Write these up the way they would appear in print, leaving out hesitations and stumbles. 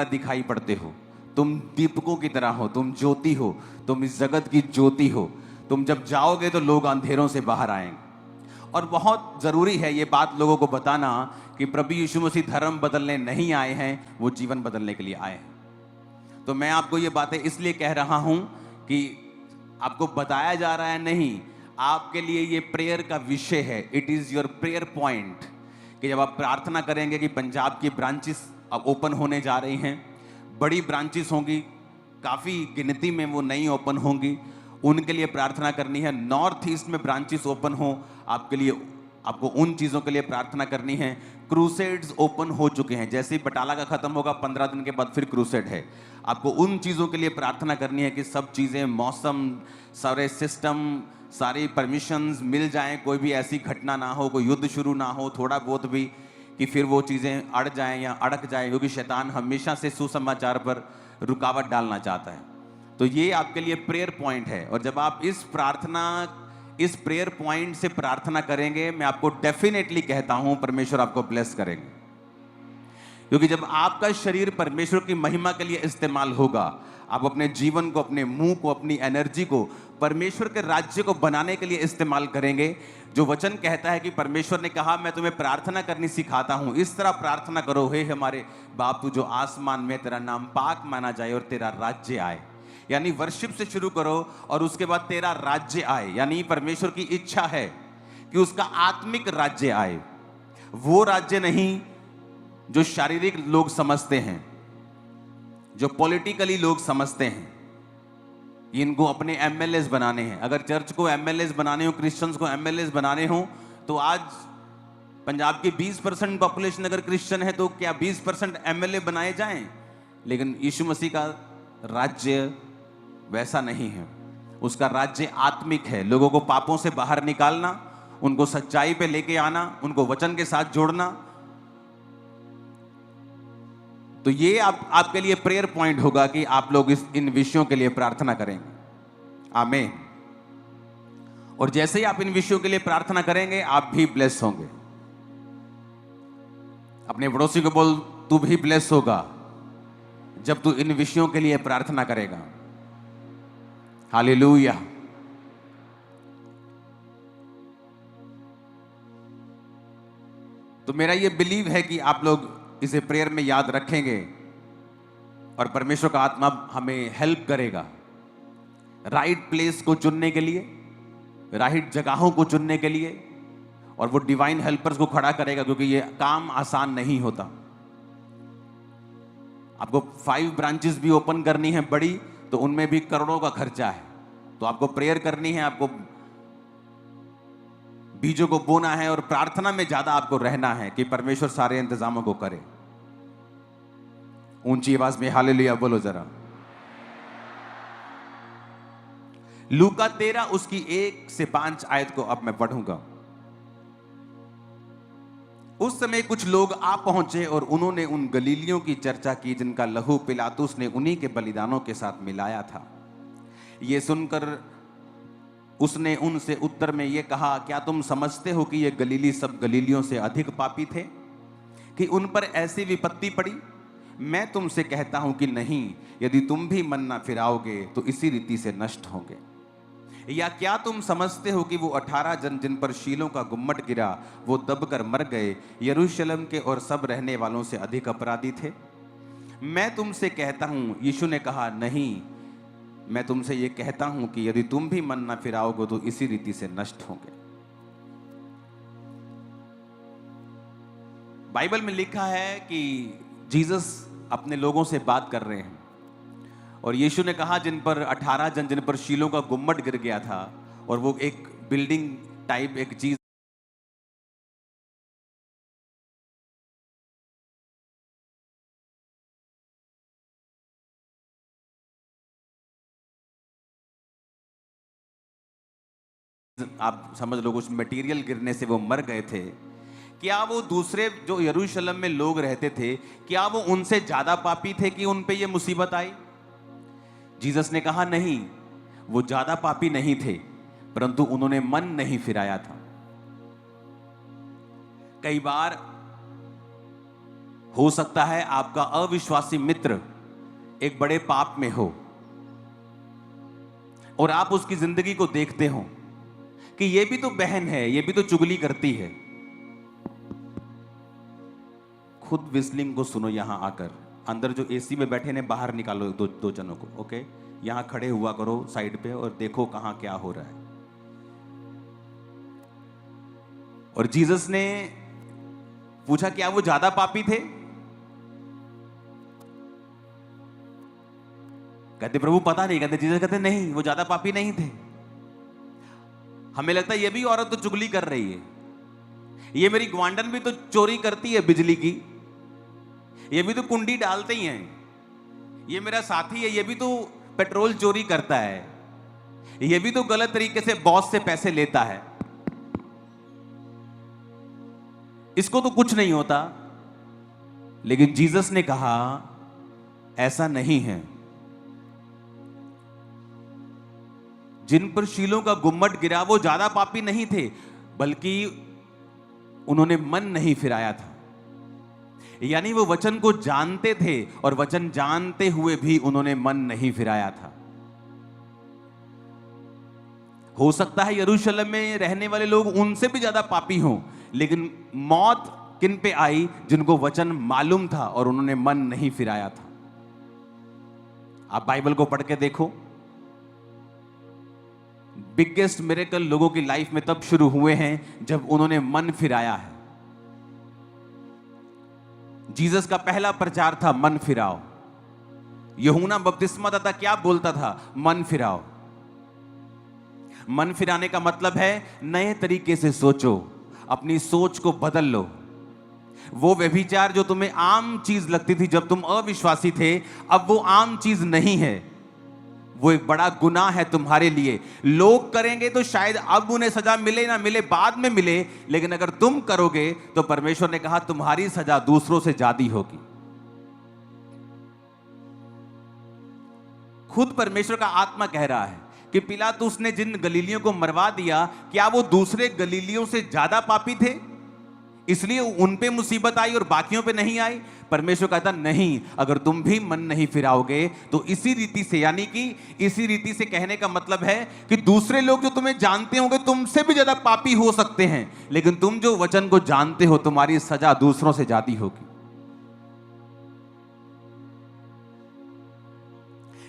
दिखाई पड़ते हो, तुम दीपकों की तरह हो, तुम ज्योति हो, तुम इस जगत की ज्योति हो। तुम जब जाओगे तो लोग अंधेरों से बाहर आएंगे। और बहुत जरूरी है ये बात लोगों को बताना कि प्रभु यीशु मसीह धर्म बदलने नहीं आए हैं, वो जीवन बदलने के लिए आए हैं। तो मैं आपको ये बातें इसलिए कह रहा हूं कि आपको बताया जा रहा है नहीं, आपके लिए ये प्रेयर का विषय है। It is your prayer point कि जब आप प्रार्थना करेंगे कि पंजाब की ब्रांचेस अब ओपन होने जा रही हैं, बड़ी ब्रांचेस होंगी, काफ़ी गिनती में वो नई ओपन होंगी, उनके लिए प्रार्थना करनी है। नॉर्थ ईस्ट में ब्रांचेस ओपन हो आपके लिए, आपको उन चीज़ों के लिए प्रार्थना करनी है। क्रूसेड्स ओपन हो चुके हैं, जैसे ही बटाला का खत्म होगा 15 दिन के बाद फिर क्रूसेड है। आपको उन चीज़ों के लिए प्रार्थना करनी है कि सब चीज़ें, मौसम, सारे सिस्टम, सारी परमिशंस मिल जाएं, कोई भी ऐसी घटना ना हो, कोई युद्ध शुरू ना हो थोड़ा बहुत भी, कि फिर वो चीज़ें अड़ जाएं या अड़क जाएं, क्योंकि शैतान हमेशा से सुसमाचार पर रुकावट डालना चाहता है। तो ये आपके लिए प्रेयर पॉइंट है। और जब आप इस प्रेयर पॉइंट से प्रार्थना करेंगे, मैं आपको डेफिनेटली कहता हूं परमेश्वर आपको ब्लेस करेंगे। क्योंकि जब आपका शरीर परमेश्वर की महिमा के लिए इस्तेमाल होगा, आप अपने जीवन को, अपने मुंह को, अपनी एनर्जी को परमेश्वर के राज्य को बनाने के लिए इस्तेमाल करेंगे। जो वचन कहता है कि परमेश्वर ने कहा मैं तुम्हें प्रार्थना करनी सिखाता हूं, इस तरह प्रार्थना करो, हे हमारे बाप तू जो आसमान में, तेरा नाम पाक माना जाए और तेरा राज्य आए। यानी वर्शिप से शुरू करो और उसके बाद तेरा राज्य आए, यानी परमेश्वर की इच्छा है कि उसका आत्मिक राज्य आए। वो राज्य नहीं जो शारीरिक लोग समझते हैं, जो पॉलिटिकली लोग समझते हैं, इनको अपने एमएलएस बनाने हैं। अगर चर्च को एमएलएस बनाने हो, क्रिश्चियंस को एमएलएस बनाने हो, तो आज पंजाब की 20% पॉपुलेशन अगर क्रिश्चियन है तो क्या 20% एमएलए बनाए जाएं? लेकिन यीशु मसीह का राज्य वैसा नहीं है। उसका राज्य आत्मिक है, लोगों को पापों से बाहर निकालना, उनको सच्चाई पे लेके आना, उनको वचन के साथ जोड़ना। तो ये आपके लिए प्रेयर पॉइंट होगा कि आप लोग इन विषयों के लिए प्रार्थना करेंगे। आमीन। और जैसे ही आप इन विषयों के लिए प्रार्थना करेंगे, आप भी ब्लेस होंगे। अपने पड़ोसी को बोल, तू भी ब्लेस होगा जब तू इन विषयों के लिए प्रार्थना करेगा। हालेलुया। तो मेरा ये बिलीव है कि आप लोग इसे प्रेयर में याद रखेंगे और परमेश्वर का आत्मा हमें हेल्प करेगा राइट प्लेस को चुनने के लिए, राइट जगहों को चुनने के लिए, और वो डिवाइन हेल्पर्स को खड़ा करेगा, क्योंकि ये काम आसान नहीं होता। आपको 5 ब्रांचेस भी ओपन करनी है बड़ी, तो उनमें भी करोड़ों का खर्चा है। तो आपको प्रेयर करनी है, आपको बीजों को बोना है और प्रार्थना में ज्यादा आपको रहना है कि परमेश्वर सारे इंतजामों को करे। ऊंची आवाज में हालेलुया बोलो जरा। लूका 13 उसकी 1 से 5 आयत को अब मैं पढ़ूंगा। उस समय कुछ लोग आ पहुंचे और उन्होंने उन गलीलियों की चर्चा की जिनका लहू पिलातुस ने उन्हीं के बलिदानों के साथ मिलाया था। ये सुनकर उसने उनसे उत्तर में ये कहा, क्या तुम समझते हो कि ये गलीली सब गलीलियों से अधिक पापी थे कि उन पर ऐसी विपत्ति पड़ी? मैं तुमसे कहता हूं कि नहीं, यदि तुम भी मन ना फिराओगे तो इसी रीति से नष्ट होंगे। या क्या तुम समझते हो कि वो 18 जन जिन पर शीलों का गुम्मट गिरा वो दबकर मर गए, यरूशलेम के और सब रहने वालों से अधिक अपराधी थे? मैं तुमसे कहता हूं, यीशु ने कहा, नहीं, मैं तुमसे ये कहता हूं कि यदि तुम भी मन ना फिराओगे तो इसी रीति से नष्ट होंगे। बाइबल में लिखा है कि जीसस अपने लोगों से बात कर रहे हैं और यीशु ने कहा जिन पर 18 जन जिन पर शीलों का गुम्मट गिर गया था, और वो एक बिल्डिंग टाइप एक चीज आप समझ लो, कुछ मटेरियल गिरने से वो मर गए थे। क्या वो दूसरे जो यरूशलेम में लोग रहते थे, क्या वो उनसे ज्यादा पापी थे कि उन पे ये मुसीबत आई? जीसस ने कहा नहीं, वो ज्यादा पापी नहीं थे, परंतु उन्होंने मन नहीं फिराया था। कई बार हो सकता है आपका अविश्वासी मित्र एक बड़े पाप में हो और आप उसकी जिंदगी को देखते हो कि ये भी तो बहन है, ये भी तो चुगली करती है। खुद विस्लिंग को सुनो। यहां आकर अंदर जो एसी में बैठे ने बाहर निकालो दो जनों को। ओके, यहां खड़े हुआ करो साइड पे और देखो कहां क्या हो रहा है। और जीसस ने पूछा क्या वो ज्यादा पापी थे? कहते प्रभु पता नहीं। कहते जीसस कहते नहीं, वो ज्यादा पापी नहीं थे। हमें लगता है ये भी औरत तो चुगली कर रही है, ये मेरी ग्वांडन भी तो चोरी करती है बिजली की, ये भी तो कुंडी डालते ही हैं, ये मेरा साथी है, ये भी तो पेट्रोल चोरी करता है, ये भी तो गलत तरीके से बॉस से पैसे लेता है, इसको तो कुछ नहीं होता। लेकिन जीसस ने कहा ऐसा नहीं है। जिन पर शीलों का गुम्मट गिरा वो ज्यादा पापी नहीं थे, बल्कि उन्होंने मन नहीं फिराया था। यानी वो वचन को जानते थे और वचन जानते हुए भी उन्होंने मन नहीं फिराया था। हो सकता है यरूशलेम में रहने वाले लोग उनसे भी ज्यादा पापी हों, लेकिन मौत किन पे आई? जिनको वचन मालूम था और उन्होंने मन नहीं फिराया था। आप बाइबल को पढ़ के देखो, बिगेस्ट मिरेकल लोगों की लाइफ में तब शुरू हुए हैं जब उन्होंने मन फिराया है। जीसस का पहला प्रचार था मन फिराओ। यूहन्ना बपतिस्मादाता क्या बोलता था? मन फिराओ। मन फिराने का मतलब है नए तरीके से सोचो, अपनी सोच को बदल लो। वो व्यभिचार जो तुम्हें आम चीज लगती थी जब तुम अविश्वासी थे, अब वो आम चीज नहीं है, वो एक बड़ा गुनाह है तुम्हारे लिए। लोग करेंगे तो शायद अब उन्हें सजा मिले ना मिले, बाद में मिले, लेकिन अगर तुम करोगे तो परमेश्वर ने कहा तुम्हारी सजा दूसरों से ज्यादा होगी। खुद परमेश्वर का आत्मा कह रहा है कि पिलातुस ने जिन गलीलियों को मरवा दिया, क्या वो दूसरे गलीलियों से ज्यादा पापी थे इसलिए उन पे मुसीबत आई और बाकियों पे नहीं आई? परमेश्वर कहता नहीं, अगर तुम भी मन नहीं फिराओगे तो इसी रीति से, यानी कि इसी रीति से कहने का मतलब है कि दूसरे लोग जो तुम्हें जानते होंगे तुमसे भी ज्यादा पापी हो सकते हैं, लेकिन तुम जो वचन को जानते हो तुम्हारी सजा दूसरों से ज्यादा होगी।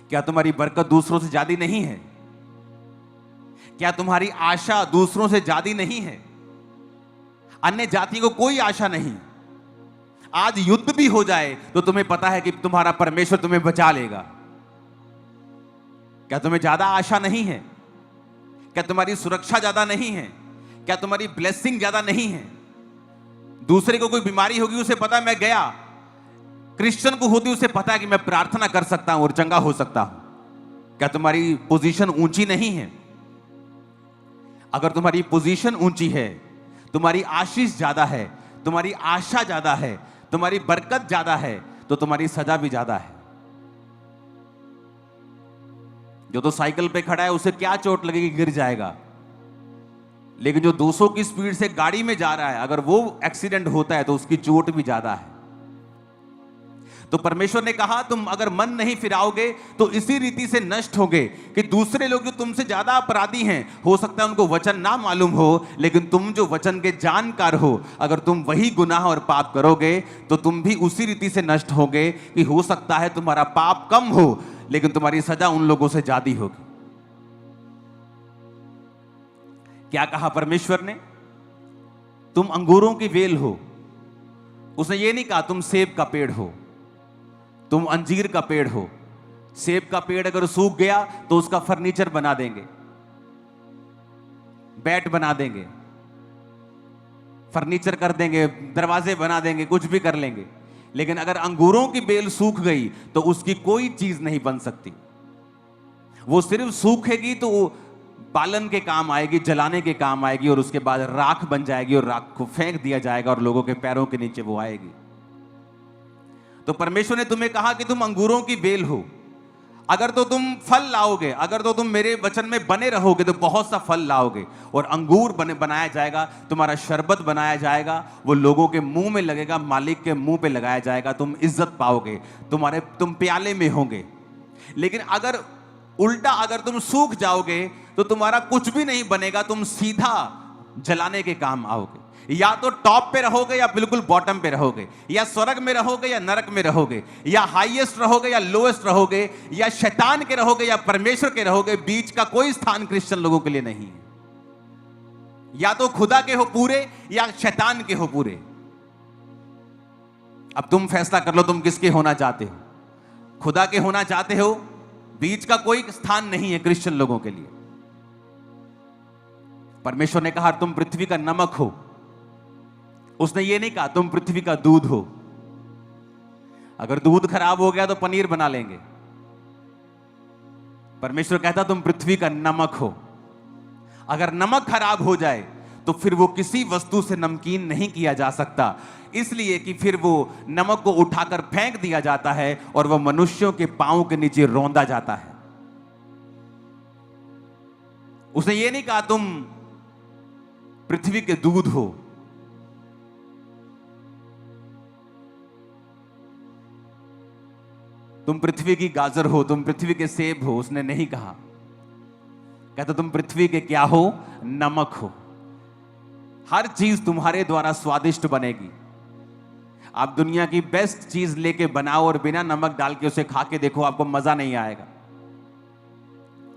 क्या तुम्हारी बरकत दूसरों से ज्यादा नहीं है? क्या तुम्हारी आशा दूसरों से ज्यादा नहीं है? अन्य जातियों को कोई आशा नहीं। आज युद्ध भी हो जाए तो तुम्हें पता है कि तुम्हारा परमेश्वर तुम्हें बचा लेगा। क्या तुम्हें ज्यादा आशा नहीं है? क्या तुम्हारी सुरक्षा ज्यादा नहीं है? क्या तुम्हारी ब्लेसिंग ज्यादा नहीं है? दूसरे को कोई बीमारी होगी उसे पता है मैं गया, क्रिश्चियन को होती उसे पता है कि मैं प्रार्थना कर सकता हूं और चंगा हो सकता हूं। क्या तुम्हारी पोजीशन ऊंची नहीं है? अगर तुम्हारी पोजीशन ऊंची है, तुम्हारी आशीष ज्यादा है, तुम्हारी आशा ज्यादा है, तुम्हारी बरकत ज्यादा है, तो तुम्हारी सजा भी ज्यादा है। जो तो साइकिल पे खड़ा है उसे क्या चोट लगेगी, गिर जाएगा, लेकिन जो 200 की स्पीड से गाड़ी में जा रहा है, अगर वो एक्सीडेंट होता है तो उसकी चोट भी ज्यादा है। तो परमेश्वर ने कहा तुम अगर मन नहीं फिराओगे तो इसी रीति से नष्ट होगे कि दूसरे लोग जो तुमसे ज्यादा अपराधी हैं, हो सकता है उनको वचन ना मालूम हो, लेकिन तुम जो वचन के जानकार हो, अगर तुम वही गुनाह और पाप करोगे तो तुम भी उसी रीति से नष्ट होगे कि हो सकता है तुम्हारा पाप कम हो लेकिन तुम्हारी सजा उन लोगों से ज्यादा होगी। क्या कहा परमेश्वर ने? तुम अंगूरों की वेल हो। उसने ये नहीं कहा तुम सेब का पेड़ हो, तुम अंजीर का पेड़ हो। सेब का पेड़ अगर सूख गया तो उसका फर्नीचर बना देंगे, बैट बना देंगे, फर्नीचर कर देंगे, दरवाजे बना देंगे, कुछ भी कर लेंगे। लेकिन अगर अंगूरों की बेल सूख गई तो उसकी कोई चीज नहीं बन सकती। वो सिर्फ सूखेगी तो वो बालन के काम आएगी, जलाने के काम आएगी, और उसके बाद राख बन जाएगी और राख को फेंक दिया जाएगा और लोगों के पैरों के नीचे वो आएगी। तो परमेश्वर ने तुम्हें कहा कि तुम अंगूरों की बेल हो। अगर तो तुम फल लाओगे, अगर तो तुम मेरे वचन में बने रहोगे तो बहुत सा फल लाओगे, और अंगूर बनाया जाएगा, तुम्हारा शरबत बनाया जाएगा, वो लोगों के मुंह में लगेगा, मालिक के मुंह पे लगाया जाएगा, तुम इज्जत पाओगे, तुम प्याले में होंगे। लेकिन अगर उल्टा, अगर तुम सूख जाओगे तो तुम्हारा कुछ भी नहीं बनेगा, तुम सीधा जलाने के काम आओगे। या तो टॉप पे रहोगे या बिल्कुल बॉटम पे रहोगे, या स्वर्ग में रहोगे या नरक में रहोगे, या हाईएस्ट रहोगे या लोएस्ट रहोगे, या शैतान के रहोगे या परमेश्वर के रहोगे। बीच का कोई स्थान क्रिश्चियन लोगों के लिए नहीं है। या तो खुदा के हो पूरे या शैतान के हो पूरे। अब तुम फैसला कर लो, तुम किसके होना चाहते हो? खुदा के होना चाहते हो? बीच का कोई स्थान नहीं है क्रिश्चियन लोगों के लिए। परमेश्वर ने कहा तुम पृथ्वी का नमक हो। उसने ये नहीं कहा तुम पृथ्वी का दूध हो। अगर दूध खराब हो गया तो पनीर बना लेंगे। परमेश्वर कहता तुम पृथ्वी का नमक हो। अगर नमक खराब हो जाए तो फिर वो किसी वस्तु से नमकीन नहीं किया जा सकता, इसलिए कि फिर वो नमक को उठाकर फेंक दिया जाता है और वह मनुष्यों के पांव के नीचे रौंदा जाता है। उसने ये नहीं कहा तुम पृथ्वी के दूध हो। तुम पृथ्वी की गाजर हो, तुम पृथ्वी के सेब हो। उसने नहीं कहा। कहता तुम पृथ्वी के क्या हो? नमक हो। हर चीज तुम्हारे द्वारा स्वादिष्ट बनेगी। आप दुनिया की बेस्ट चीज लेके बनाओ और बिना नमक डाल के उसे खा के देखो, आपको मजा नहीं आएगा।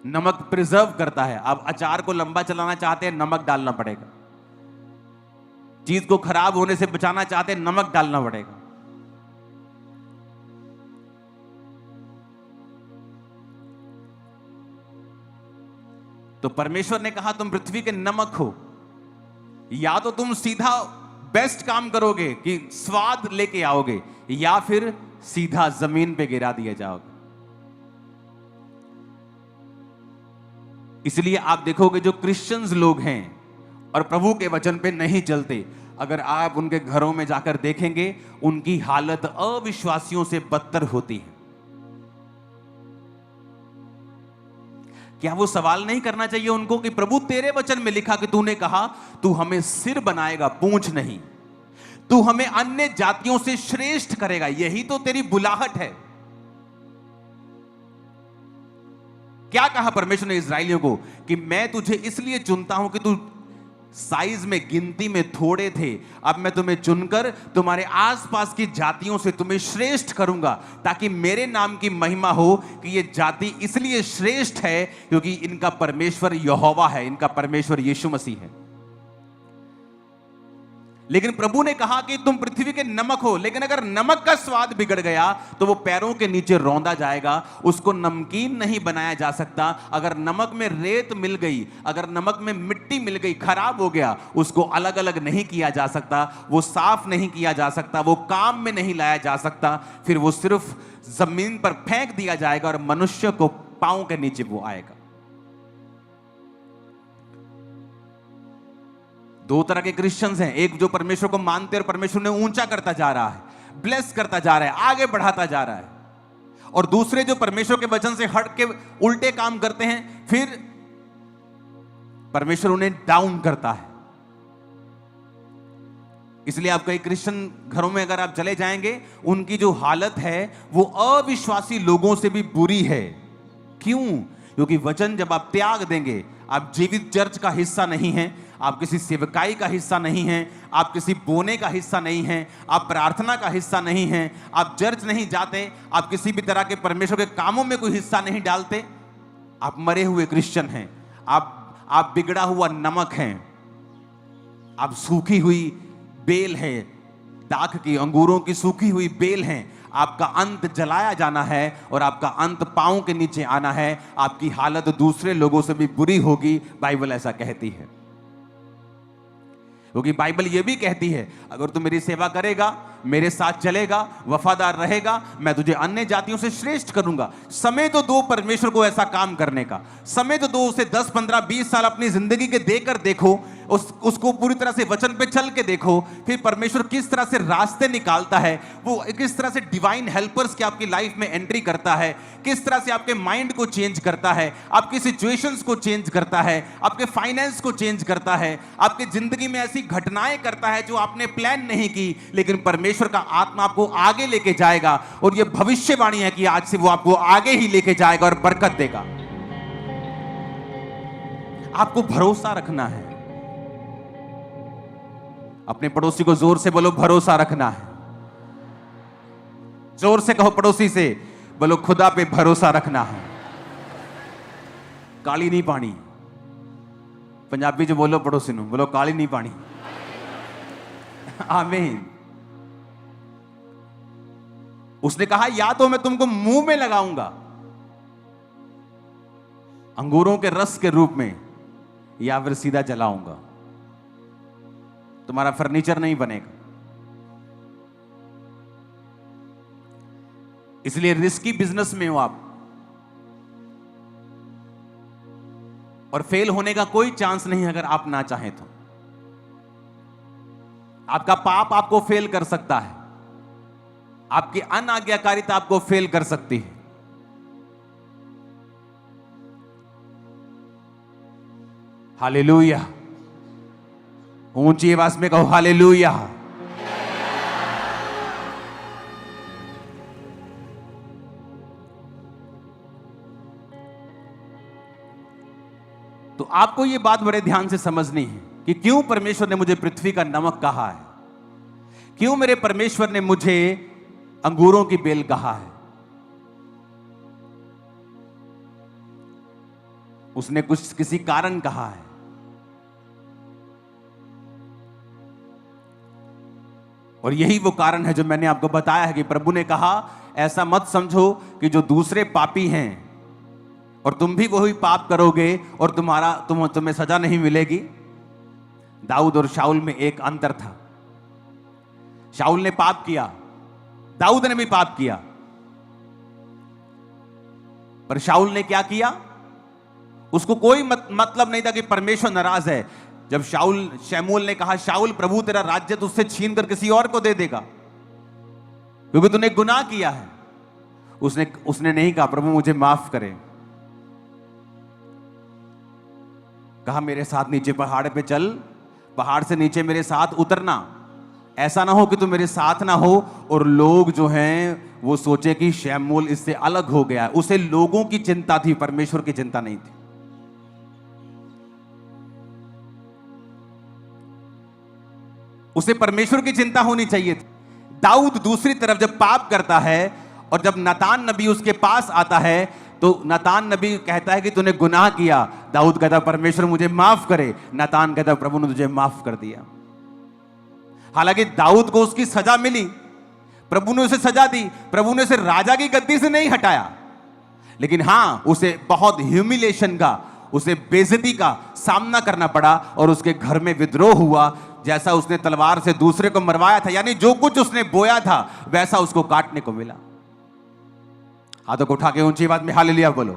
नमक प्रिजर्व करता है। आप अचार को लंबा चलाना चाहते हैं, नमक डालना पड़ेगा। चीज को खराब होने से बचाना चाहते हैं, नमक डालना पड़ेगा। तो परमेश्वर ने कहा तुम पृथ्वी के नमक हो। या तो तुम सीधा बेस्ट काम करोगे कि स्वाद लेके आओगे, या फिर सीधा जमीन पे गिरा दिए जाओगे। इसलिए आप देखोगे जो क्रिश्चियंस लोग हैं और प्रभु के वचन पे नहीं चलते, अगर आप उनके घरों में जाकर देखेंगे उनकी हालत अविश्वासियों से बदतर होती है। क्या वो सवाल नहीं करना चाहिए उनको कि प्रभु तेरे वचन में लिखा कि तूने कहा तू हमें सिर बनाएगा, पूंछ नहीं। तू हमें अन्य जातियों से श्रेष्ठ करेगा, यही तो तेरी बुलाहट है। क्या कहा परमेश्वर ने इस्राएलियों को कि मैं तुझे इसलिए चुनता हूं कि तू साइज में, गिनती में थोड़े थे, अब मैं तुम्हें चुनकर तुम्हारे आसपास की जातियों से तुम्हें श्रेष्ठ करूंगा, ताकि मेरे नाम की महिमा हो कि ये जाति इसलिए श्रेष्ठ है क्योंकि इनका परमेश्वर यहोवा है, इनका परमेश्वर यीशु मसीह है। लेकिन प्रभु ने कहा कि तुम पृथ्वी के नमक हो। लेकिन अगर नमक का स्वाद बिगड़ गया तो वो पैरों के नीचे रौंदा जाएगा, उसको नमकीन नहीं बनाया जा सकता। अगर नमक में रेत मिल गई, अगर नमक में मिट्टी मिल गई, खराब हो गया, उसको अलग अलग नहीं किया जा सकता, वो साफ नहीं किया जा सकता, वो काम में नहीं लाया जा सकता। फिर वो सिर्फ जमीन पर फेंक दिया जाएगा और मनुष्य को पांव के नीचे वो आएगा। दो तरह के क्रिश्चियंस हैं, एक जो परमेश्वर को मानते हैं और परमेश्वर ने ऊंचा करता जा रहा है, ब्लेस करता जा रहा है, आगे बढ़ाता जा रहा है, और दूसरे जो परमेश्वर के वचन से हट के उल्टे काम करते हैं, फिर परमेश्वर उन्हें डाउन करता है। इसलिए आप कई क्रिश्चियन घरों में अगर आप चले जाएंगे, उनकी जो हालत है वो अविश्वासी लोगों से भी बुरी है। क्यों? क्योंकि वचन जब आप त्याग देंगे, आप जीवित चर्च का हिस्सा नहीं हैं, आप किसी सेवकाई का हिस्सा नहीं हैं, आप किसी बोने का हिस्सा नहीं हैं, आप प्रार्थना का हिस्सा नहीं हैं, आप चर्च नहीं जाते, आप किसी भी तरह के परमेश्वर के कामों में कोई हिस्सा नहीं डालते, आप मरे हुए क्रिश्चियन हैं, आप बिगड़ा हुआ नमक हैं, आप सूखी हुई बेल है, दाख की, अंगूरों की सूखी हुई बेल हैं। आपका अंत जलाया जाना है और आपका अंत पांव के नीचे आना है। आपकी हालत दूसरे लोगों से भी बुरी होगी, बाइबल ऐसा कहती है। क्योंकि बाइबल यह भी कहती है अगर तू मेरी सेवा करेगा, मेरे साथ चलेगा, वफादार रहेगा, मैं तुझे अन्य जातियों से श्रेष्ठ करूंगा। समय तो दो परमेश्वर को ऐसा काम करने का, समय तो दो, उसे 10, 15, 20 साल अपनी जिंदगी के देकर देखो। उसको पूरी तरह से वचन पे चल के देखो, फिर परमेश्वर किस तरह से रास्ते निकालता है, वो किस तरह से डिवाइन हेल्पर्स की आपकी लाइफ में एंट्री करता है, किस तरह से आपके माइंड को चेंज करता है, आपकी सिचुएशंस को चेंज करता है, आपके फाइनेंस को चेंज करता है, आपकी जिंदगी में ऐसी घटनाएं करता है जो आपने प्लान नहीं की, लेकिन परमेश्वर का आत्मा आपको आगे लेके जाएगा। और ये भविष्यवाणी है कि आज से वो आपको आगे ही लेके जाएगा और बरकत देगा। आपको भरोसा रखना है। अपने पड़ोसी को जोर से बोलो, भरोसा रखना है। जोर से कहो पड़ोसी से, बोलो खुदा पे भरोसा रखना है। काली नहीं पानी। पंजाबी जो बोलो पड़ोसी नु, बोलो काली नहीं पानी। आमीन। उसने कहा या तो मैं तुमको मुंह में लगाऊंगा अंगूरों के रस के रूप में, या फिर सीधा जलाऊंगा। तुम्हारा फर्नीचर नहीं बनेगा। इसलिए रिस्की बिजनेस में हो आप, और फेल होने का कोई चांस नहीं अगर आप ना चाहें तो। आपका पाप आपको फेल कर सकता है, आपकी अनाज्ञाकारिता आपको फेल कर सकती है। हालेलुया। ऊंची आवाज में कहो हालेलुया। तो आपको यह बात बड़े ध्यान से समझनी है कि क्यों परमेश्वर ने मुझे पृथ्वी का नमक कहा है, क्यों मेरे परमेश्वर ने मुझे अंगूरों की बेल कहा है। उसने कुछ किसी कारण कहा है। और यही वो कारण है जो मैंने आपको बताया है कि प्रभु ने कहा ऐसा मत समझो कि जो दूसरे पापी हैं और तुम भी वही पाप करोगे और तुम्हें सजा नहीं मिलेगी। दाऊद और शाऊल में एक अंतर था। शाऊल ने पाप किया, दाऊद ने भी पाप किया, पर शाऊल ने क्या किया, उसको कोई मतलब नहीं था कि परमेश्वर नाराज है। जब शमूएल ने कहा शाऊल प्रभु तेरा राज्य तुझसे छीन कर किसी और को दे देगा क्योंकि तूने गुनाह किया है, उसने नहीं कहा प्रभु मुझे माफ करे। कहा मेरे साथ नीचे पहाड़ पे चल, पहाड़ से नीचे मेरे साथ उतरना। ऐसा ना हो कि तू मेरे साथ ना हो और लोग जो हैं वो सोचे कि शमूएल इससे अलग हो गया। उसे लोगों की चिंता थी, परमेश्वर की चिंता नहीं थी। उसे परमेश्वर की चिंता होनी चाहिए थी। दाऊद दूसरी तरफ जब पाप करता है और जब नातान नबी उसके पास आता है तो नातान नबी कहता है कि तूने गुनाह किया। दाऊद कहता परमेश्वर मुझे माफ करे। नातान कहता प्रभु ने तुझे माफ कर दिया। हालांकि दाऊद को उसकी सजा मिली, प्रभु ने उसे सजा दी, प्रभु ने उसे राजा की गद्दी से नहीं हटाया, लेकिन हां उसे बहुत ह्यूमिलेशन का, उसे बेइज्जती का सामना करना पड़ा और उसके घर में विद्रोह हुआ। जैसा उसने तलवार से दूसरे को मरवाया था, यानी जो कुछ उसने बोया था वैसा उसको काटने को मिला। हाथों को उठा के ऊंची आवाज में हालेलुया बोलो।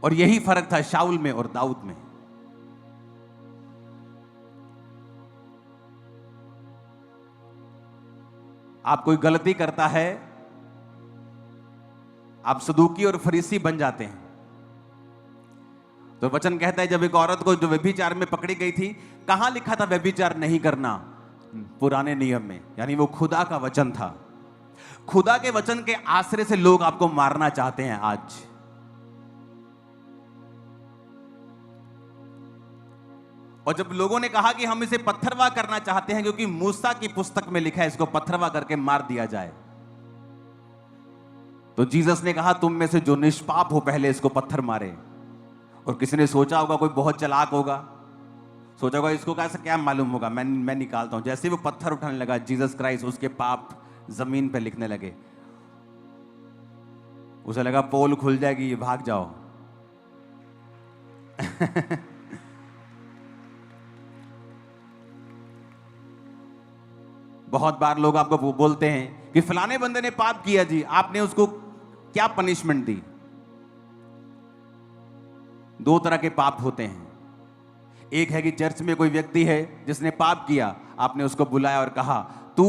और यही फर्क था शाऊल में और दाऊद में। आप कोई गलती करता है, आप सदूकी और फरीसी बन जाते हैं। तो वचन कहता है जब एक औरत को जो व्यभिचार में पकड़ी गई थी, कहां लिखा था व्यभिचार नहीं करना? पुराने नियम में, यानी वो खुदा का वचन था। खुदा के वचन के आश्रय से लोग आपको मारना चाहते हैं आज। और जब लोगों ने कहा कि हम इसे पत्थरवा करना चाहते हैं क्योंकि मूसा की पुस्तक में लिखा है इसको पत्थरवा करके मार दिया जाए, तो जीसस ने कहा तुम में से जो निष्पाप हो पहले इसको पत्थर मारे। और किसी ने सोचा होगा, कोई बहुत चालाक होगा, सोचा होगा इसको कैसा क्या मालूम होगा, मैं निकालता हूं। जैसे वो पत्थर उठाने लगा जीसस क्राइस्ट उसके पाप जमीन पर लिखने लगे। उसे लगा पोल खुल जाएगी, ये भाग जाओ। बहुत बार लोग आपको बोलते हैं कि फलाने बंदे ने पाप किया जी, आपने उसको क्या पनिशमेंट दी? दो तरह के पाप होते हैं। एक है कि चर्च में कोई व्यक्ति है जिसने पाप किया, आपने उसको बुलाया और कहा तू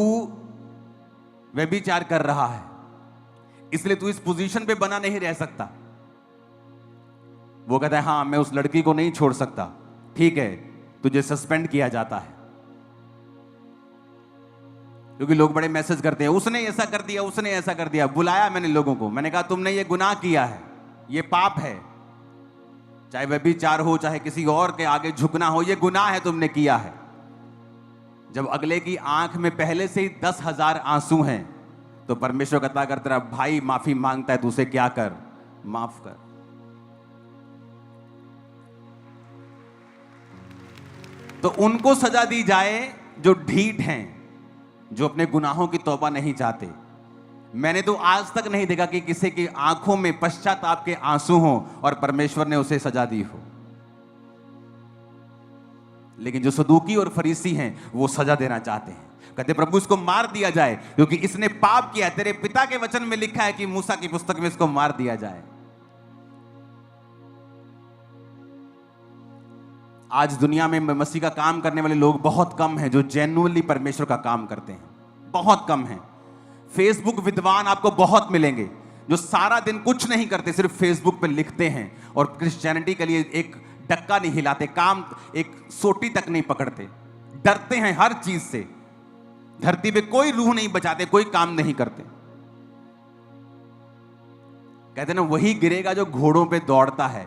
व्यभिचार कर रहा है, इसलिए तू इस पोजीशन पे बना नहीं रह सकता। वो कहता है हाँ मैं उस लड़की को नहीं छोड़ सकता, ठीक है, तुझे सस्पेंड किया जाता है। क्योंकि लोग बड़े मैसेज करते हैं उसने ऐसा कर दिया, उसने ऐसा कर दिया। बुलाया मैंने लोगों को, मैंने कहा तुमने ये गुनाह किया है, ये पाप है, चाहे व्यभिचार हो चाहे किसी और के आगे झुकना हो, ये गुनाह है, तुमने किया है। जब अगले की आंख में पहले से ही 10,000 आंसू हैं तो परमेश्वर कहता अगर तेरा भाई माफी मांगता है तो उसे क्या कर, माफ कर। तो उनको सजा दी जाए जो ढीठ हैं, जो अपने गुनाहों की तौबा नहीं चाहते। मैंने तो आज तक नहीं देखा कि किसी की आंखों में पश्चाताप के आंसू हों और परमेश्वर ने उसे सजा दी हो। लेकिन जो सदूकी और फरीसी हैं वो सजा देना चाहते हैं, कहते प्रभु इसको मार दिया जाए क्योंकि इसने पाप किया। तेरे पिता के वचन में लिखा है कि मूसा की पुस्तक में इसको मार दिया जाए। आज दुनिया में मसीह का काम करने वाले लोग बहुत कम हैं जो जेन्युइनली परमेश्वर का काम करते हैं, बहुत कम हैं। फेसबुक विद्वान आपको बहुत मिलेंगे जो सारा दिन कुछ नहीं करते, सिर्फ फेसबुक पे लिखते हैं और क्रिश्चियनिटी के लिए एक डक्का नहीं हिलाते, काम एक सोटी तक नहीं पकड़ते, डरते हैं हर चीज से, धरती पे कोई रूह नहीं बचाते, कोई काम नहीं करते। कहते ना वही गिरेगा जो घोड़ों पे दौड़ता है,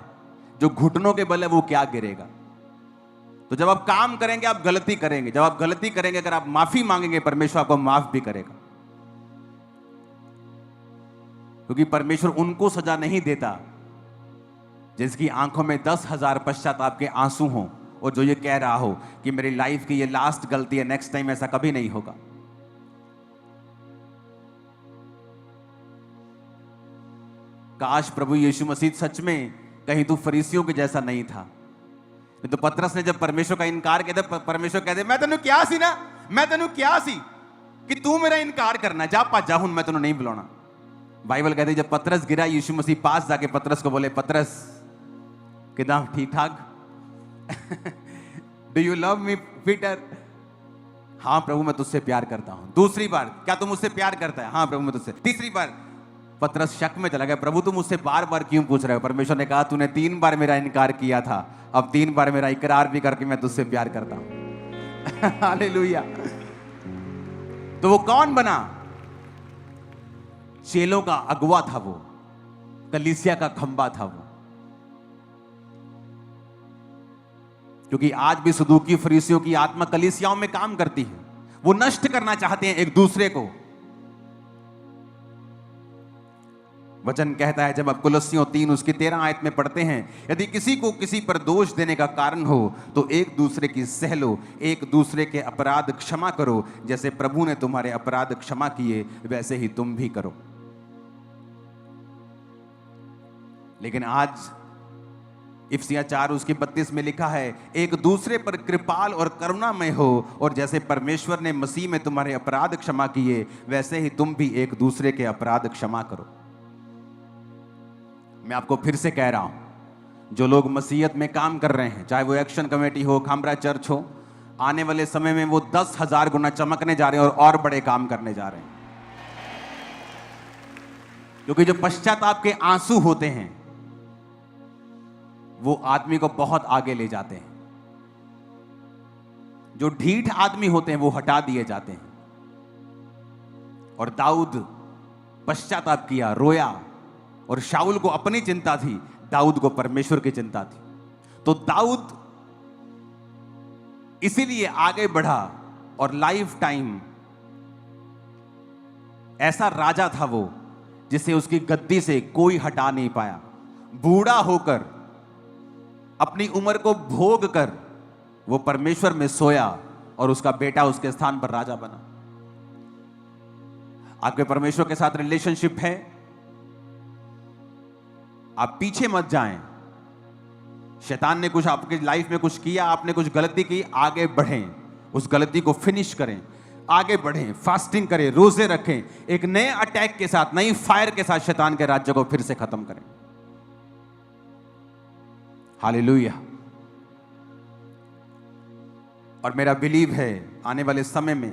जो घुटनों के बल है वो क्या गिरेगा। तो जब आप काम करेंगे आप गलती करेंगे, जब आप गलती करेंगे अगर आप माफी मांगेंगे परमेश्वर आपको माफ भी करेगा। क्योंकि परमेश्वर उनको सजा नहीं देता जिसकी आंखों में 10,000 पश्चाताप के आंसू हों और जो ये कह रहा हो कि मेरी लाइफ की ये लास्ट गलती है, नेक्स्ट टाइम ऐसा कभी नहीं होगा। काश प्रभु यीशु मसीह सच में कहीं तू फरीसियों के जैसा नहीं था। तो पतरस ने जब परमेश्वर का इनकार किया था, परमेश्वर कहते मैं तेनू क्या सी ना, मैं तेनू क्या सी कि तू मेरा इनकार करना, जा भज जा हुण मैं तेनू नहीं बुलाना। बाइबल कहते जब पतरस गिरा यीशु मसीह पास जाके पतरस को बोले पतरस किदा ठीक ठाक, do you love me Peter? हाँ प्रभु मैं तुझसे प्यार करता हूं। दूसरी बार क्या तुम मुझसे प्यार करता है? हाँ प्रभु मैं तुझसे। तीसरी बार पतरस शक में चला गया, प्रभु तुम मुझसे बार बार क्यों पूछ रहे हो? परमेश्वर ने कहा तूने 3 बार मेरा इनकार किया था, अब 3 बार मेरा इकरार भी करके मैं तुझसे प्यार करता हूं। हालेलुया। तो वो कौन बना? चेलों का अगुवा था वो, कलीसिया का खंबा था वो। क्योंकि आज भी सदूकी फरीसियों की आत्मा कलीसियाओं में काम करती है, वो नष्ट करना चाहते हैं एक दूसरे को। वचन कहता है जब आप कुलस्सियों 3 उसकी 13 आयत में पढ़ते हैं, यदि किसी को किसी पर दोष देने का कारण हो तो एक दूसरे की सह लो, एक दूसरे के अपराध क्षमा करो, जैसे प्रभु ने तुम्हारे अपराध क्षमा किए वैसे ही तुम भी करो। लेकिन आज इफिसियां 4 उसकी 32 में लिखा है एक दूसरे पर कृपाल और करुणामय हो, और जैसे परमेश्वर ने मसीह में तुम्हारे अपराध क्षमा किए वैसे ही तुम भी एक दूसरे के अपराध क्षमा करो। मैं आपको फिर से कह रहा हूं, जो लोग मसीहत में काम कर रहे हैं, चाहे वो एक्शन कमेटी हो, खामरा चर्च हो, आने वाले समय में वो 10,000 गुना चमकने जा रहे हैं और बड़े काम करने जा रहे हैं। क्योंकि जो पश्चाताप के आंसू होते हैं वो आदमी को बहुत आगे ले जाते हैं। जो ढीठ आदमी होते हैं वो हटा दिए जाते हैं। और दाऊद पश्चाताप किया, रोया, और शाऊल को अपनी चिंता थी, दाऊद को परमेश्वर की चिंता थी। तो दाऊद इसीलिए आगे बढ़ा और लाइफ टाइम ऐसा राजा था वो जिसे उसकी गद्दी से कोई हटा नहीं पाया। बूढ़ा होकर अपनी उम्र को भोग कर वो परमेश्वर में सोया और उसका बेटा उसके स्थान पर राजा बना। आपके परमेश्वर के साथ रिलेशनशिप है, आप पीछे मत जाएं। शैतान ने कुछ आपकी लाइफ में कुछ किया, आपने कुछ गलती की, आगे बढ़ें, उस गलती को फिनिश करें। आगे बढ़ें, फास्टिंग करें, रोजे रखें, एक नए अटैक के साथ, नई फायर के साथ शैतान के राज्य को फिर से खत्म करें। हालेलुया। और मेरा बिलीव है आने वाले समय में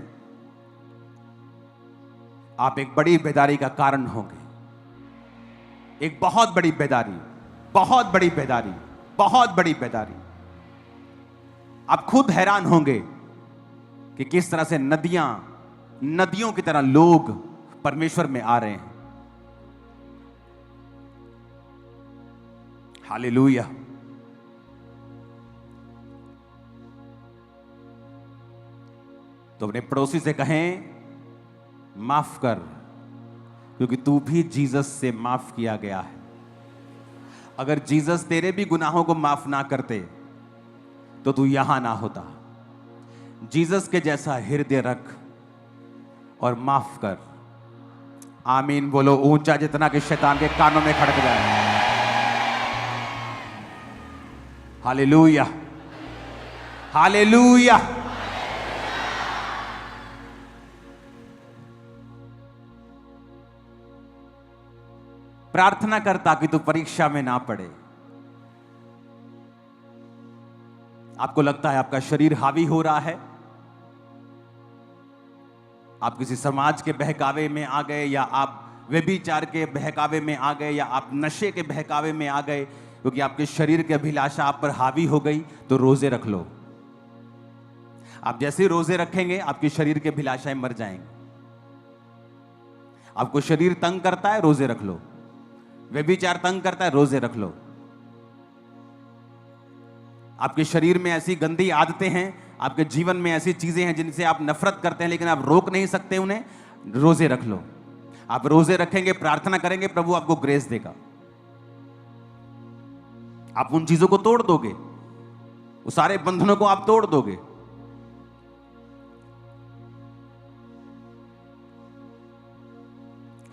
आप एक बड़ी बेदारी का कारण होंगे, एक बहुत बड़ी बेदारी, बहुत बड़ी बेदारी, बहुत बड़ी बेदारी। आप खुद हैरान होंगे कि किस तरह से नदियों की तरह लोग परमेश्वर में आ रहे हैं। हालेलुया। तो अपने पड़ोसी से कहें, माफ कर, क्योंकि तू भी जीसस से माफ किया गया है। अगर जीसस तेरे भी गुनाहों को माफ ना करते तो तू यहां ना होता। जीसस के जैसा हृदय रख और माफ कर। आमीन बोलो ऊंचा, जितना कि शैतान के कानों में खड़क जाए। Hallelujah, hallelujah. प्रार्थना कर ताकि तू परीक्षा में ना पड़े। आपको लगता है आपका शरीर हावी हो रहा है, आप किसी समाज के बहकावे में आ गए, या आप व्यभिचार के बहकावे में आ गए, या आप नशे के बहकावे में आ गए, क्योंकि आपके शरीर की अभिलाषा आप पर हावी हो गई, तो रोजे रख लो। आप जैसे रोजे रखेंगे आपके शरीर की अभिलाषाएं मर जाएंगी। आपको शरीर तंग करता है, रोजे रख लो। व्यभिचार तंग करता है, रोजे रख लो। आपके शरीर में ऐसी गंदी आदतें हैं, आपके जीवन में ऐसी चीजें हैं जिनसे आप नफरत करते हैं लेकिन आप रोक नहीं सकते उन्हें, रोजे रख लो। आप रोजे रखेंगे, प्रार्थना करेंगे, प्रभु आपको ग्रेस देगा। आप उन चीजों को तोड़ दोगे, उस सारे बंधनों को आप तोड़ दोगे।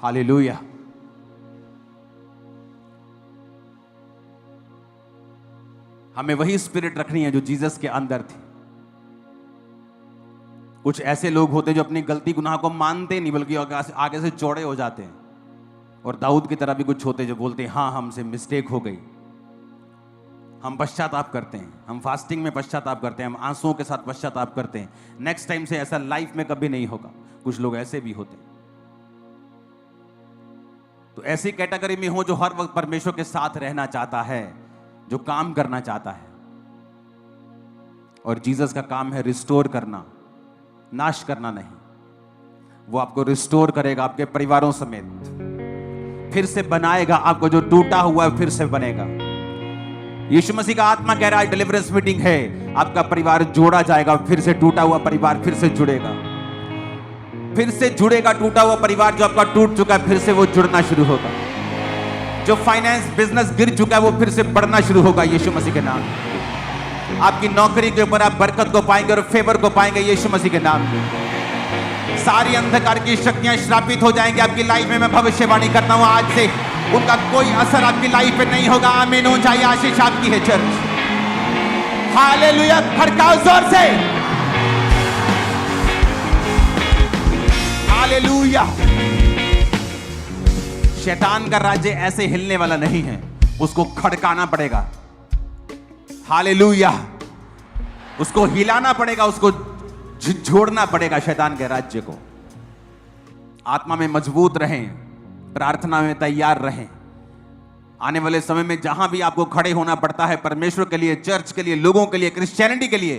हालेलुया। हमें वही स्पिरिट रखनी है जो जीसस के अंदर थी। कुछ ऐसे लोग होते हैं जो अपनी गलती गुनाह को मानते नहीं, बल्कि आगे से चौड़े हो जाते हैं। और दाऊद की तरह भी कुछ होते हैं जो बोलते हैं हाँ हमसे मिस्टेक हो गई। हम पश्चाताप करते हैं, हम फास्टिंग में पश्चाताप करते हैं, हम आंसुओं के साथ पश्चाताप करते हैं। नेक्स्ट टाइम से ऐसा लाइफ में कभी नहीं होगा। कुछ लोग ऐसे भी होते हैं। तो ऐसी कैटेगरी में हो जो हर वक्त परमेश्वर के साथ रहना चाहता है, जो काम करना चाहता है। और जीसस का काम है रिस्टोर करना, नाश करना नहीं। वो आपको रिस्टोर करेगा, आपके परिवारों समेत फिर से बनाएगा। आपको जो टूटा हुआ है फिर से बनेगा। यीशु मसीह का आत्मा कह रहा है डिलीवरेंस मीटिंग है, आपका परिवार जोड़ा जाएगा, फिर से टूटा हुआ परिवार फिर से जुड़ेगा, फिर से जुड़ेगा। टूटा हुआ परिवार जो आपका टूट चुका है फिर से वो जुड़ना शुरू होगा। जो फाइनेंस बिजनेस गिर चुका है वो फिर से बढ़ना शुरू होगा यीशु मसीह के नाम। आपकी नौकरी के ऊपर आप बरकत को पाएंगे और फेवर को पाएंगे यीशु मसीह के नाम। सारी अंधकार की शक्तियां श्रापित हो जाएंगी आपकी लाइफ में। मैं भविष्यवाणी करता हूं आज से उनका कोई असर आपकी लाइफ पे नहीं होगा। आमीन। ऊंचाई आशीष आपकी है चर्च। हालेलुया। खड़काओ जोर से हालेलुया। शैतान का राज्य ऐसे हिलने वाला नहीं है, उसको खड़काना पड़ेगा। हालेलुया। उसको हिलाना पड़ेगा, उसको झिझोड़ना पड़ेगा शैतान के राज्य को। आत्मा में मजबूत रहें, प्रार्थना में तैयार रहें। आने वाले समय में जहां भी आपको खड़े होना पड़ता है परमेश्वर के लिए, चर्च के लिए, लोगों के लिए, क्रिश्चियनिटी के लिए,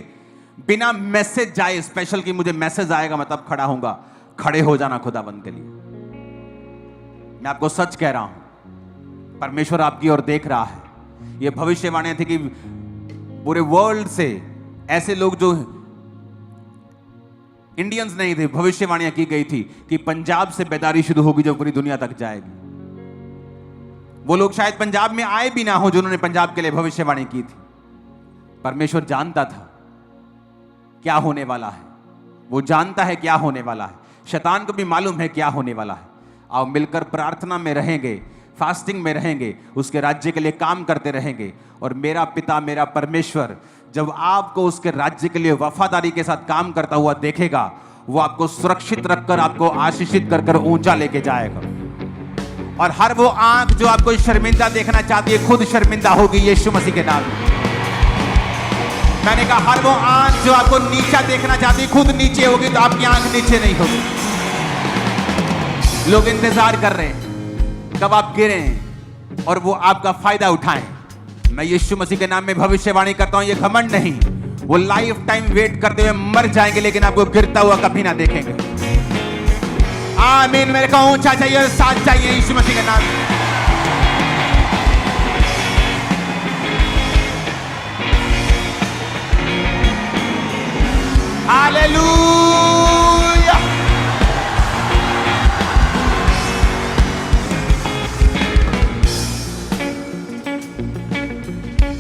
बिना मैसेज जाए स्पेशल कि मुझे मैसेज आएगा मैं तब खड़ा होऊंगा, खड़े हो जाना खुदाबंद के लिए। मैं आपको सच कह रहा हूं, परमेश्वर आपकी ओर देख रहा है। यह भविष्यवाणी थी कि पूरे वर्ल्ड से ऐसे लोग जो इंडियंस नहीं थे, भविष्यवाणियां की गई थी कि पंजाब से बेदारी शुरू होगी जो पूरी दुनिया तक जाएगी। वो लोग शायद पंजाब में आए भी ना हो जिन्होंने पंजाब के लिए भविष्यवाणी की थी। परमेश्वर जानता था क्या होने वाला है, वो जानता है क्या होने वाला है। शैतान को भी मालूम है क्या होने वाला है। आओ मिलकर प्रार्थना में रहेंगे, फास्टिंग में रहेंगे, उसके राज्य के लिए काम करते रहेंगे। और मेरा पिता, मेरा परमेश्वर जब आपको उसके राज्य के लिए वफादारी के साथ काम करता हुआ देखेगा, वो आपको सुरक्षित रखकर आपको आशीषित कर कर ऊंचा लेके जाएगा। और हर वो आंख जो आपको शर्मिंदा देखना चाहती है खुद शर्मिंदा होगी यीशु मसीह के नाम में। मैंने कहा हर वो आंख जो आपको नीचा देखना चाहती है खुद नीचे होगी, तो आपकी आंख नीचे नहीं होगी। लोग इंतजार कर रहे हैं कब आप गिरें और वो आपका फायदा उठाएं। मैं यीशु मसीह के नाम में भविष्यवाणी करता हूं, ये घमंड नहीं, वो लाइफ टाइम वेट करते हुए मर जाएंगे लेकिन आपको गिरता हुआ कभी ना देखेंगे। आमीन। मेरे को ऊंचा चाहिए और साथ चाहिए यीशु मसीह के नाम में। हालेलुया।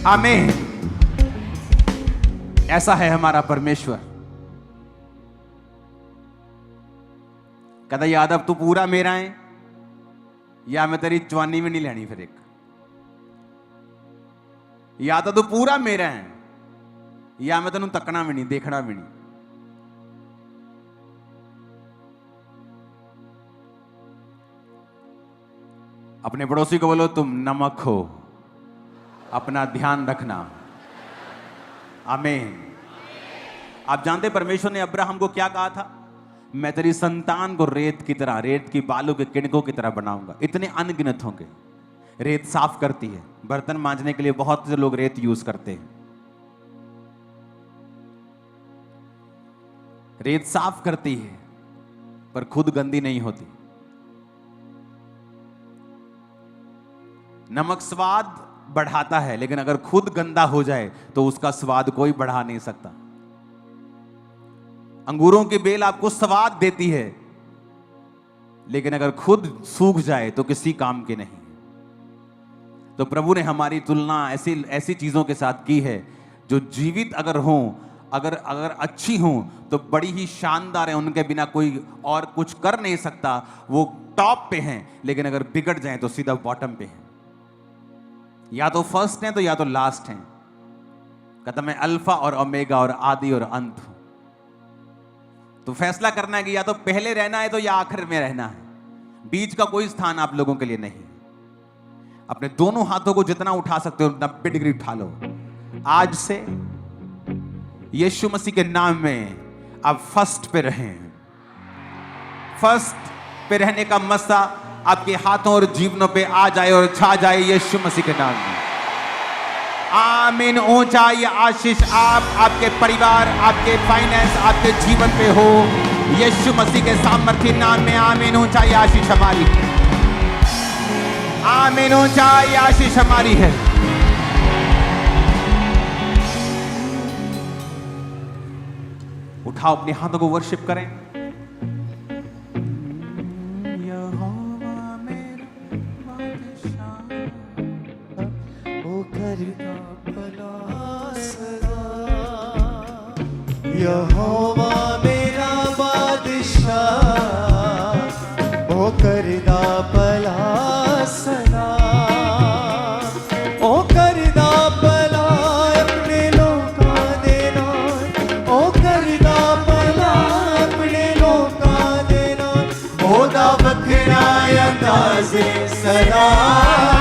आमीन। ऐसा है हमारा परमेश्वर। कहता यादव तू पूरा मेरा है या मैं तेरी जवानी में नहीं लेनी फिर एक। या तो तू पूरा मेरा है या मैं तेनू तकना भी नहीं देखना भी नहीं। अपने पड़ोसी को बोलो तुम नमक हो, अपना ध्यान रखना। आमीन। आप जानते परमेश्वर ने अब्राहम को क्या कहा था? मैं तेरी संतान को रेत की तरह, रेत की बालू के किणकों की तरह बनाऊंगा। इतने अनगिनत होंगे। रेत साफ करती है, बर्तन मांजने के लिए बहुत से लोग रेत यूज करते हैं। रेत साफ करती है पर खुद गंदी नहीं होती। नमक स्वाद बढ़ाता है लेकिन अगर खुद गंदा हो जाए तो उसका स्वाद कोई बढ़ा नहीं सकता। अंगूरों की बेल आपको स्वाद देती है लेकिन अगर खुद सूख जाए तो किसी काम की नहीं। तो प्रभु ने हमारी तुलना ऐसी चीजों के साथ की है जो जीवित अगर हों, अगर अच्छी हों तो बड़ी ही शानदार है, उनके बिना कोई और कुछ कर नहीं सकता। वो टॉप पे हैं लेकिन अगर बिगड़ जाए तो सीधा बॉटम पे हैं। या तो फर्स्ट हैं तो या तो लास्ट हैं। कहता मैं अल्फा और ओमेगा और आदि और अंत हूं। तो फैसला करना है कि या तो पहले रहना है तो या आखिर में रहना है। बीच का कोई स्थान आप लोगों के लिए नहीं। अपने दोनों हाथों को जितना उठा सकते हो 90 डिग्री उठा लो। आज से यीशु मसीह के नाम में आप फर्स्ट पे रहें। फर्स्ट पे रहने का मसा आपके हाथों और जीवनों पे आ जाए और छा जाए यीशु मसीह के नाम में। आमीन। ऊंचा ये आशीष आप, आपके परिवार, आपके फाइनेंस, आपके जीवन पे हो यीशु मसीह के सामर्थ्य नाम में। आमीन। ऊंचा ये आशीष हमारी है। आमीन। ऊंचा ये आशीष हमारी है। उठाओ अपने हाथों को, वर्शिप करें। यहोवा मेरा बादशाह, ओ करदा भला सदा, ओ करदा भला अपने लोकां दे नाल, ओ करदा भला अपने लोकां दे नाल, ओदा वखरा अंदाज़े सदा।